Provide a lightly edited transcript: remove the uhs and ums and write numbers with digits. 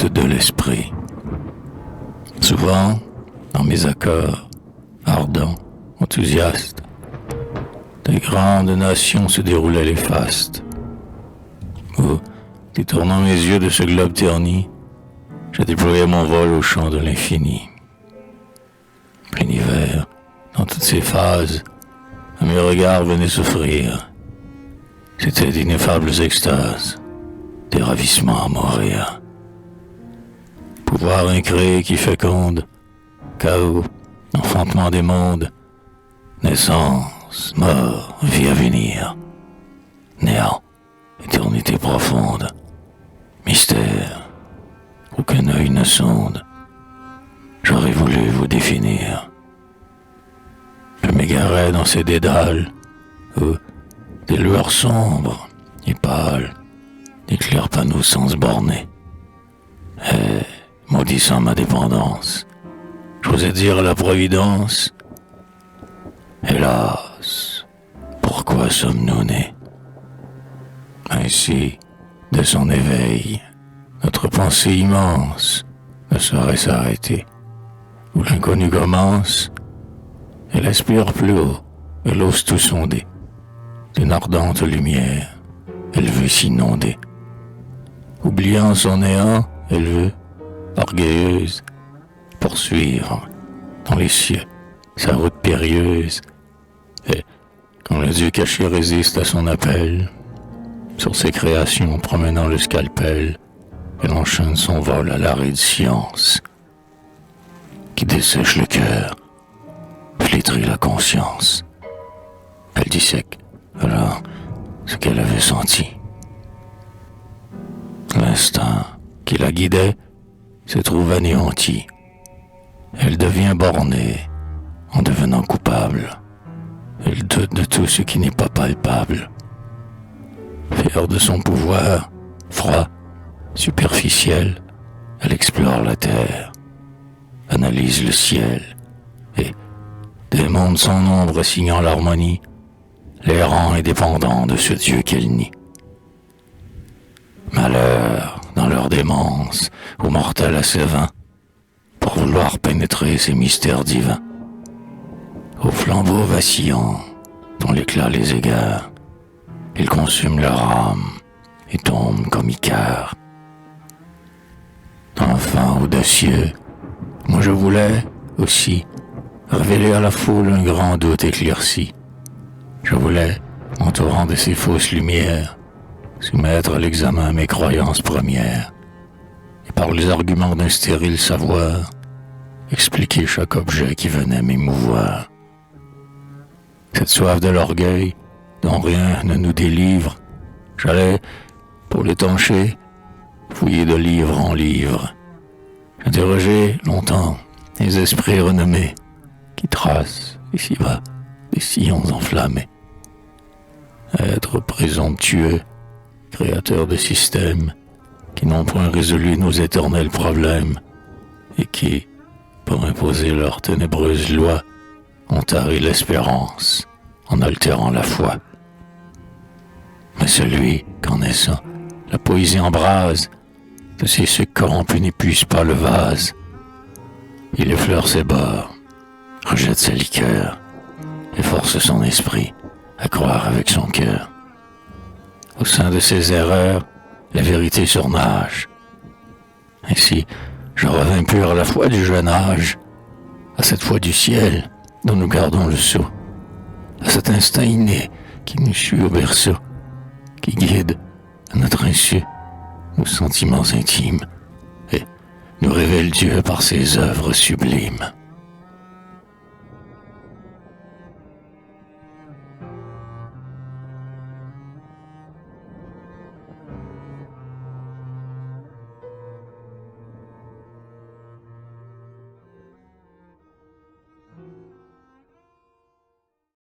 l'écoute de l'esprit. Souvent, dans mes accords, ardents, enthousiastes, des grandes nations se déroulaient les fastes. Où, détournant mes yeux de ce globe terni, je déployais mon vol au champ de l'infini. L'univers, dans toutes ses phases, à mes regards venait s'offrir. C'étaient d'ineffables extases, des ravissements à mourir. Pouvoir incréé qui féconde, chaos, enfantement des mondes, naissance, mort, vie à venir, néant, éternité profonde, mystère, aucun œil ne sonde. J'aurais voulu vous définir. Je m'égarais dans ces dédales où des lueurs sombres et pâles, des clairs panneaux sans se borner. Et, maudissant ma dépendance, j'osais dire à la Providence, hélas, pourquoi sommes-nous nés? Ainsi, de son éveil, notre pensée immense ne saurait s'arrêter. Où l'inconnu commence, elle aspire plus haut, elle ose tout sonder. D'une ardente lumière, elle veut s'inonder. Oubliant son néant, elle veut, orgueilleuse, poursuivre dans les cieux sa route périlleuse. Et quand le Dieu caché résiste à son appel, sur ses créations promenant le scalpel, elle enchaîne son vol à l'arrêt de science, qui dessèche le cœur, flétrit la conscience. Elle dissèque alors ce qu'elle avait senti. L'instinct qui la guidait se trouve anéanti. Elle devient bornée en devenant coupable. Elle doute de tout ce qui n'est pas palpable. Fière de son pouvoir, froid, superficiel, elle explore la terre, analyse le ciel, et des mondes sans nombre signant l'harmonie, les rend indépendants de ce Dieu qu'elle nie. Malheur dans leur démence, aux mortels assez vains, pour vouloir pénétrer ces mystères divins. Aux flambeaux vacillants, dont l'éclat les égare, ils consument leur âme et tombent comme Icare. Enfant audacieux, moi je voulais, aussi, révéler à la foule un grand doute éclairci. Je voulais, entourant de ces fausses lumières, soumettre à l'examen mes croyances premières, et par les arguments d'un stérile savoir, expliquer chaque objet qui venait m'émouvoir. Cette soif de l'orgueil, dont rien ne nous délivre, j'allais, pour l'étancher, fouiller de livre en livre. J'interrogeais longtemps les esprits renommés qui tracent, ici-bas, des sillons enflammés. Êtres présomptueux, créateurs de systèmes qui n'ont point résolu nos éternels problèmes et qui, pour imposer leurs ténébreuses lois, ont tari l'espérance en altérant la foi. Mais celui qu'en naissant, la poésie embrase, de ces sucs corrompus n'épuise pas le vase. Il effleure ses bords, rejette ses liqueurs, et force son esprit à croire avec son cœur. Au sein de ses erreurs, la vérité surnage. Ainsi, je revins pur à la foi du jeune âge, à cette foi du ciel dont nous gardons le sceau, à cet instinct inné qui nous suit au berceau, qui guide à notre insu nos sentiments intimes et nous révèle Dieu par ses œuvres sublimes.